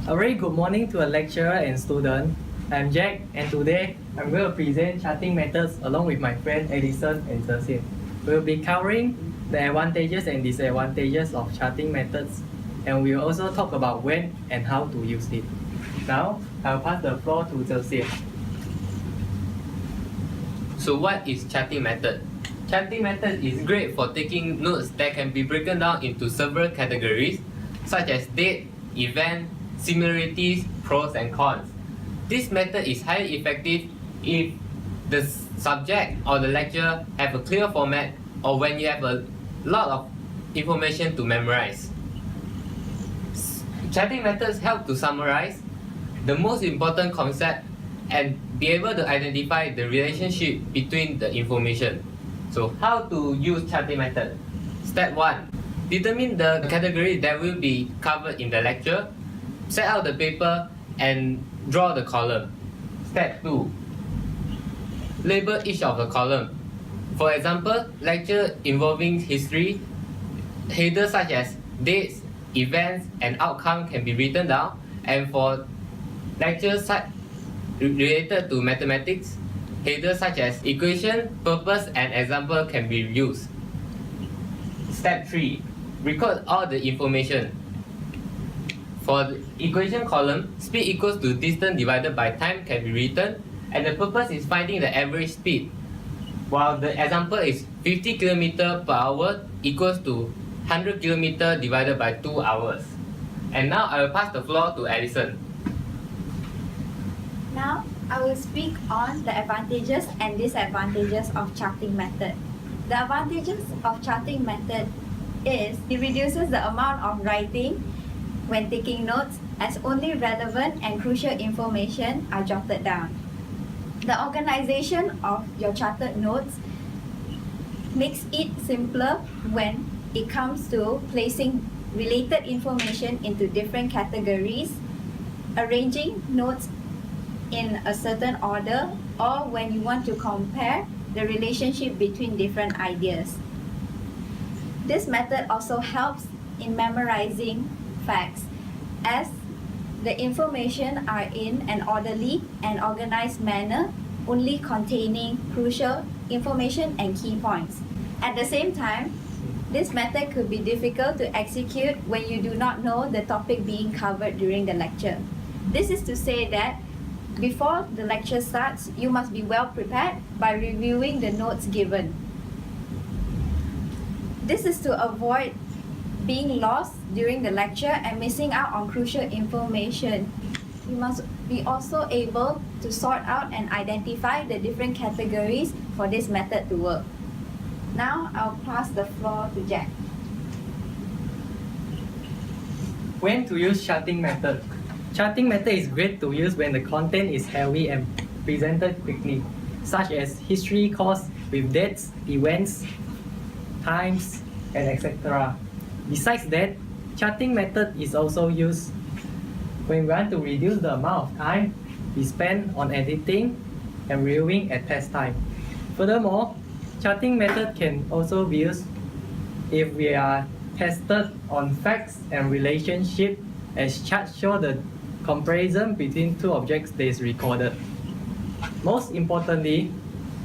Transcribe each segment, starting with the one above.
A very good morning to a lecturer and student. I'm Jack, and today I'm going to present charting methods along with my friend Edison and Zhe. We'll be covering the advantages and disadvantages of charting methods, and we'll also talk about when and how to use it. Now, I'll pass the floor to Zhe. So what is charting method? Charting method is great for taking notes that can be broken down into several categories, such as date, event, similarities, pros and cons. This method is highly effective if the subject or the lecture have a clear format or when you have a lot of information to memorize. Charting methods help to summarize the most important concept and be able to identify the relationship between the information. So how to use charting method? Step 1. Determine the category that will be covered in the lecture. Set out the paper and draw the column. Step 2. Label each of the column. For example, lecture involving history, headers such as dates, events, and outcome can be written down. And for lectures related to mathematics, headers such as equation, purpose, and example can be used. Step 3. Record all the information. For the equation column, speed equals to distance divided by time can be written, and the purpose is finding the average speed, while the example is 50 km per hour equals to 100 km divided by 2 hours. And now I will pass the floor to Edison. Now, I will speak on the advantages and disadvantages of charting method. The advantages of charting method is it reduces the amount of writing when taking notes, as only relevant and crucial information are jotted down. The organization of your charted notes makes it simpler when it comes to placing related information into different categories, arranging notes in a certain order, or when you want to compare the relationship between different ideas. This method also helps in memorizing facts, as the information are in an orderly and organized manner, only containing crucial information and key points. At the same time, this method could be difficult to execute when you do not know the topic being covered during the lecture. This is to say that before the lecture starts, you must be well prepared by reviewing the notes given. This is to avoid being lost during the lecture and missing out on crucial information. You must be also able to sort out and identify the different categories for this method to work. Now, I'll pass the floor to Jack. When to use charting method? Charting method is great to use when the content is heavy and presented quickly, such as history course with dates, events, times, and etc. Besides that, charting method is also used when we want to reduce the amount of time we spend on editing and reviewing at test time. Furthermore, charting method can also be used if we are tested on facts and relationship, as charts show the comparison between two objects that is recorded. Most importantly,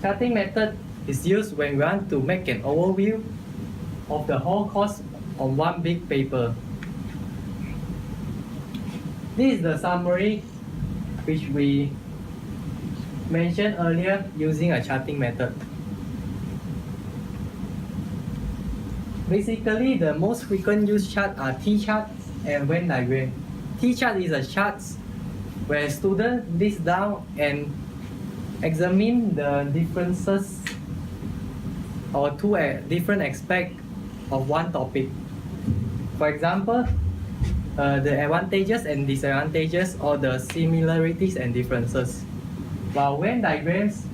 charting method is used when we want to make an overview of the whole course on one big paper. This is the summary which we mentioned earlier using a charting method. Basically, the most frequent used chart are T-chart and Venn diagram. T-chart is a chart where students list down and examine the differences or two different aspects of one topic. For example, the advantages and disadvantages, or the similarities and differences. While Venn diagrams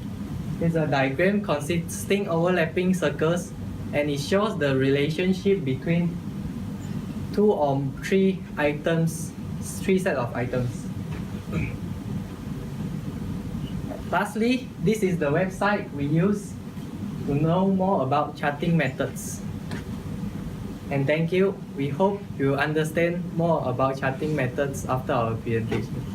is a diagram consisting overlapping circles, and it shows the relationship between two or three items, three sets of items. Lastly, this is the website we use to know more about charting methods. And thank you. We hope you understand more about charting methods after our presentation.